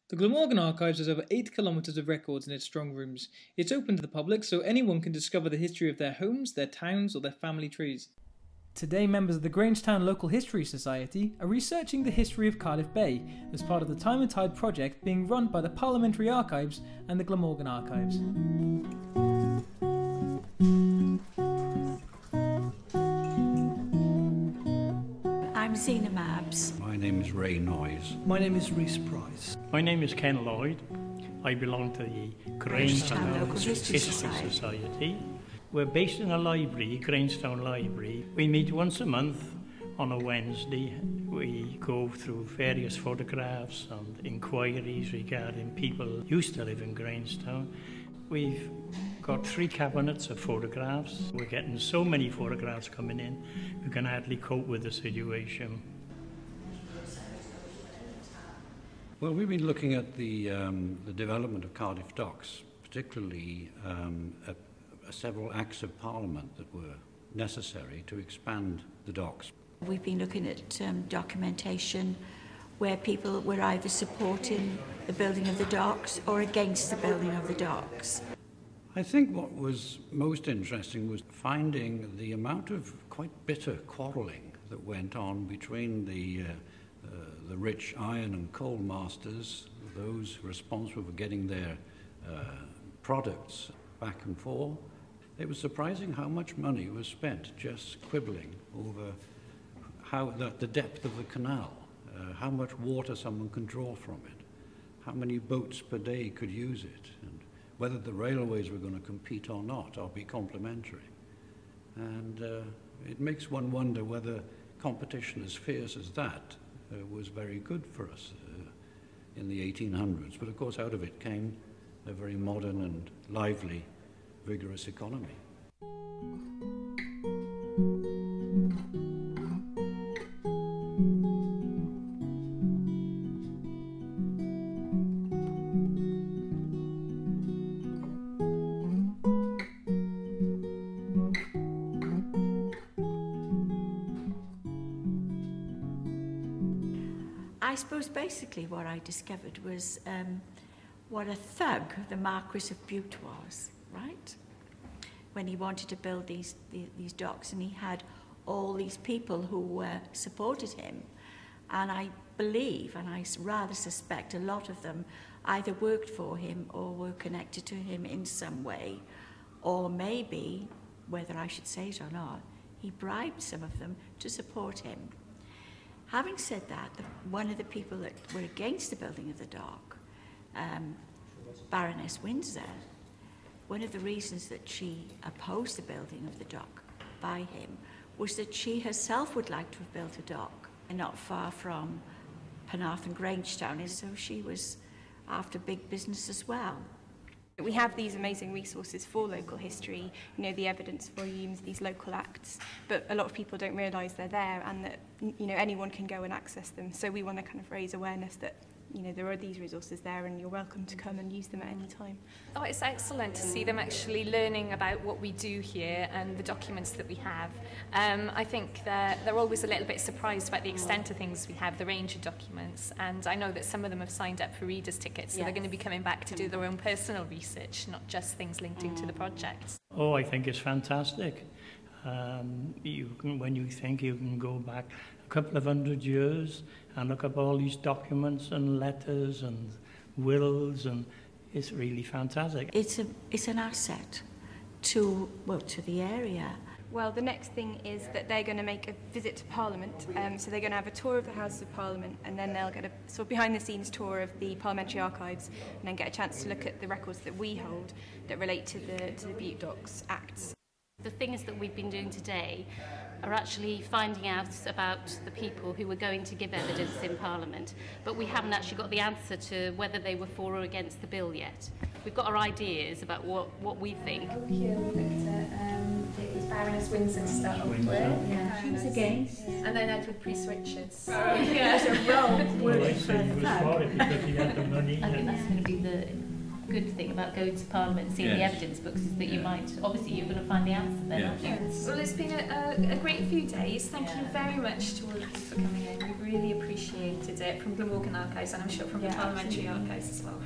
The Glamorgan Archives has over 8 kilometres of records in its strong rooms. It's open to the public, so anyone can discover the history of their homes, their towns, or their family trees. Today, members of the Grangetown Local History Society are researching the history of Cardiff Bay as part of the Time and Tide project being run by the Parliamentary Archives and the Glamorgan Archives. I'm Zena Mabs. My name is Ray Noyes. My name is Rhys Price. My name is Ken Lloyd. I belong to the Grangetown Local History Society. We're based in a library, Grangetown Library. We meet once a month on a Wednesday. We go through various photographs and inquiries regarding people who used to live in Grangetown. We've got 3 cabinets of photographs. We're getting so many photographs coming in, we can hardly cope with the situation. Well, we've been looking at the development of Cardiff docks, particularly several acts of Parliament that were necessary to expand the docks. We've been looking at documentation where people were either supporting the building of the docks or against the building of the docks. I think what was most interesting was finding the amount of quite bitter quarrelling that went on between the rich iron and coal masters, those responsible for getting their products back and forth. It was surprising how much money was spent just quibbling over how the depth of the canal, how much water someone can draw from it, how many boats per day could use it, and whether the railways were going to compete or not, or be complementary. And it makes one wonder whether competition as fierce as that was very good for us in the 1800s. But of course out of it came a very modern and lively, vigorous economy. I suppose basically what I discovered was what a thug the Marquis of Bute was, right? When he wanted to build these docks, and he had all these people who supported him. And I believe, and I rather suspect, a lot of them either worked for him or were connected to him in some way, or maybe, whether I should say it or not, he bribed some of them to support him. Having said that, one of the people that were against the building of the dock, Baroness Windsor, one of the reasons that she opposed the building of the dock by him was that she herself would like to have built a dock not far from Penarth and Grangetown, and so she was after big business as well. We have these amazing resources for local history, you know, the evidence volumes, these local acts, but a lot of people don't realise they're there and that, you know, anyone can go and access them. So we want to kind of raise awareness that, you know, there are these resources there and you're welcome to come and use them at any time. Oh, it's excellent to see them actually learning about what we do here and the documents that we have. I think they're always a little bit surprised about the extent of things we have, the range of documents, and I know that some of them have signed up for readers' tickets, so they're going to be coming back to do their own personal research, not just things linked into the project. Oh, I think it's fantastic. When you think you can go back a couple of 100 years and look up all these documents and letters and wills, and it's really fantastic. It's an asset to the area. Well, the next thing is that they're going to make a visit to Parliament, so they're going to have a tour of the Houses of Parliament, and then they'll get a sort of behind-the-scenes tour of the Parliamentary Archives, and then get a chance to look at the records that we hold that relate to the Bute Docks Acts. The things that we've been doing today are actually finding out about the people who were going to give evidence in Parliament, but we haven't actually got the answer to whether they were for or against the bill yet. We've got our ideas about what we think. Over here we looked at it was Baroness Windsor to start off with. Yeah. She was against. And then Edward Priest Richards. Well, I said he was for it because he had the money. I think that's going to be good thing about going to Parliament and seeing the evidence books is that you might, obviously you're going to find the answer then, aren't you? Yes. Well, it's been a great few days. Thank you very much to all of you for coming in. We really appreciated it from Glamorgan Archives, and I'm sure from the Parliamentary Archives as well.